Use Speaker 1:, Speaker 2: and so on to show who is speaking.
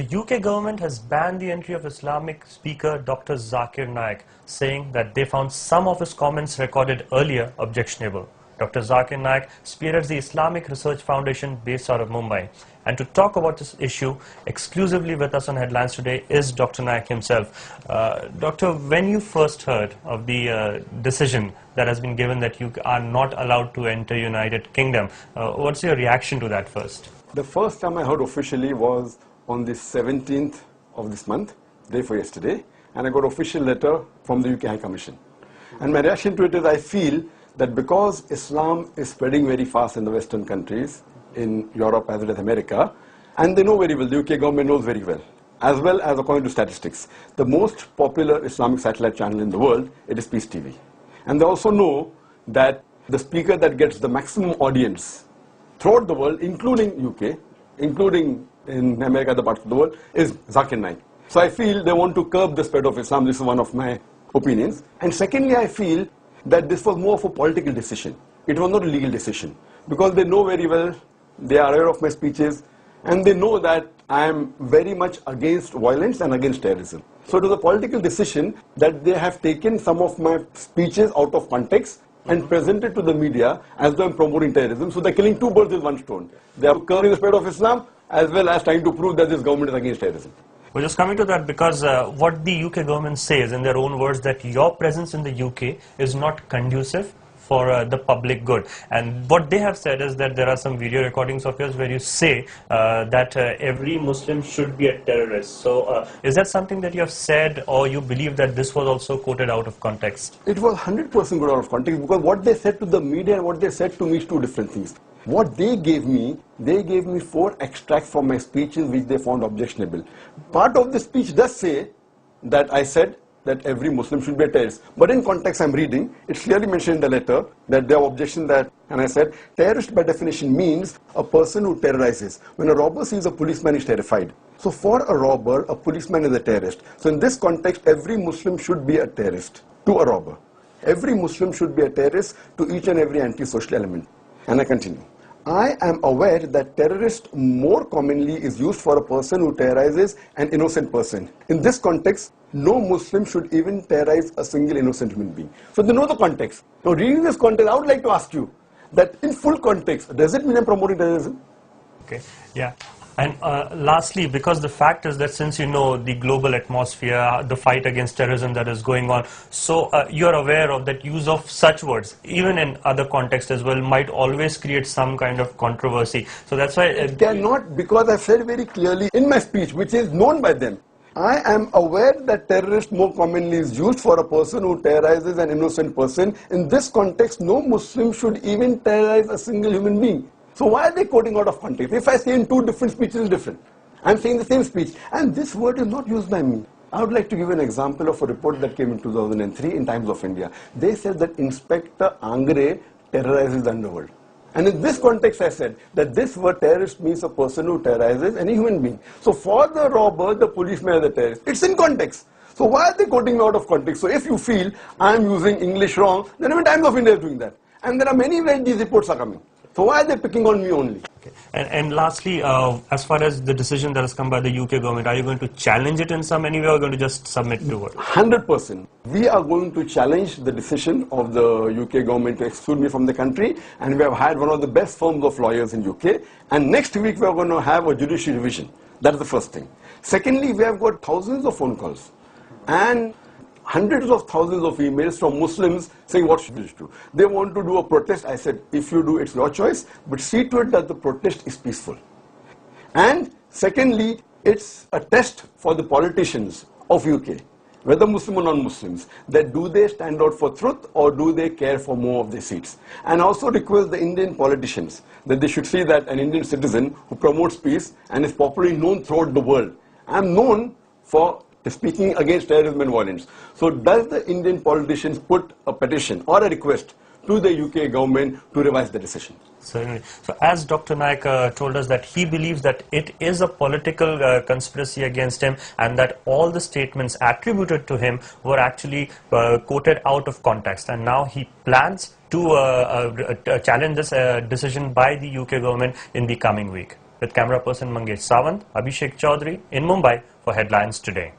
Speaker 1: The UK government has banned the entry of Islamic speaker Dr. Zakir Naik, saying that they found some of his comments recorded earlier objectionable. Dr. Zakir Naik spearheads the Islamic Research Foundation based out of Mumbai. And to talk about this issue exclusively with us on Headlines today is Dr. Naik himself. Doctor, when you first heard of the decision that has been given that you are not allowed to enter United Kingdom, what's your reaction to that first?
Speaker 2: The first time I heard officially was on the 17th of this month, day for yesterday, and I got an official letter from the UK High Commission. And my reaction to it is I feel that because Islam is spreading very fast in the Western countries, in Europe as well as America, and they know very well, the UK government knows very well as according to statistics, the most popular Islamic satellite channel in the world, it is Peace TV. And they also know that the speaker that gets the maximum audience throughout the world, including UK, including in America, other parts of the world, is Zakir Naik. So I feel they want to curb the spread of Islam. This is one of my opinions. And secondly, I feel that this was more of a political decision. It was not a legal decision. Because they know very well, they are aware of my speeches, and they know that I am very much against violence and against terrorism. So it was a political decision that they have taken some of my speeches out of context and presented to the media as though I'm promoting terrorism. So they're killing two birds with one stone. They are curbing the spread of Islam as well as trying to prove that this government is against terrorism.
Speaker 1: We're just coming to that because what the UK government says in their own words that your presence in the UK is not conducive for the public good. And what they have said is that there are some video recordings of yours where you say that every Muslim should be a terrorist. So is that something that you have said, or you believe that this was also quoted out of context?
Speaker 2: It was 100% quoted out of context, because what they said to the media and what they said to me is two different things. What they gave me 4 extracts from my speeches which they found objectionable. Part of the speech does say that I said that every Muslim should be a terrorist. But in context I'm reading, it's clearly mentioned in the letter that there are objections that, and I said, terrorist by definition means a person who terrorizes. When a robber sees a policeman, is terrified. So for a robber, a policeman is a terrorist. So in this context, every Muslim should be a terrorist to a robber. Every Muslim should be a terrorist to each and every anti-social element. And I continue. I am aware that terrorist more commonly is used for a person who terrorizes an innocent person. In this context, no Muslim should even terrorize a single innocent human being. So they know the context. Now reading this context, I would like to ask you that in full context, does it mean I'm promoting terrorism?
Speaker 1: Okay, yeah. And lastly, because the fact is that since you know the global atmosphere, the fight against terrorism that is going on, so you're aware of that use of such words, even in other contexts as well, might always create some kind of controversy. So that's why...
Speaker 2: It cannot, because I said very clearly in my speech, which is known by them, I am aware that terrorist more commonly is used for a person who terrorizes an innocent person. In this context, no Muslim should even terrorize a single human being. So why are they quoting out of context? If I say in two different speeches, it's different. I'm saying the same speech. And this word is not used by me. I would like to give an example of a report that came in 2003 in Times of India. They said that Inspector Angre terrorizes the underworld. And in this context, I said that this word terrorist means a person who terrorizes any human being. So for the robber, the policeman is the terrorist. It's in context. So why are they quoting me out of context? So if you feel I'm using English wrong, then even Times of India is doing that. And there are many ways these reports are coming. So why are they picking on me only?
Speaker 1: Okay. And lastly, as far as the decision that has come by the UK government, are you going to challenge it in some any way, or going to just submit to it?
Speaker 2: 100%. We are going to challenge the decision of the UK government to exclude me from the country, and we have hired one of the best firms of lawyers in UK, and next week we are going to have a judicial revision. That is the first thing. Secondly, we have got thousands of phone calls and hundreds of thousands of emails from Muslims saying what should we do. They want to do a protest. I said, if you do, it's your choice, but see to it that the protest is peaceful. And secondly, it's a test for the politicians of UK, whether Muslim or non-Muslims, that do they stand out for truth or do they care for more of their seats. And also request the Indian politicians that they should see that an Indian citizen who promotes peace and is popularly known throughout the world. I'm known for speaking against terrorism and violence. So does the Indian politicians put a petition or a request to the UK government to revise the decision?
Speaker 1: Certainly. So as Dr. Naik told us that he believes that it is a political conspiracy against him, and that all the statements attributed to him were actually quoted out of context, and now he plans to challenge this decision by the UK government in the coming week. with camera person Mangesh Sawant, Abhishek Chaudhary in Mumbai for Headlines Today.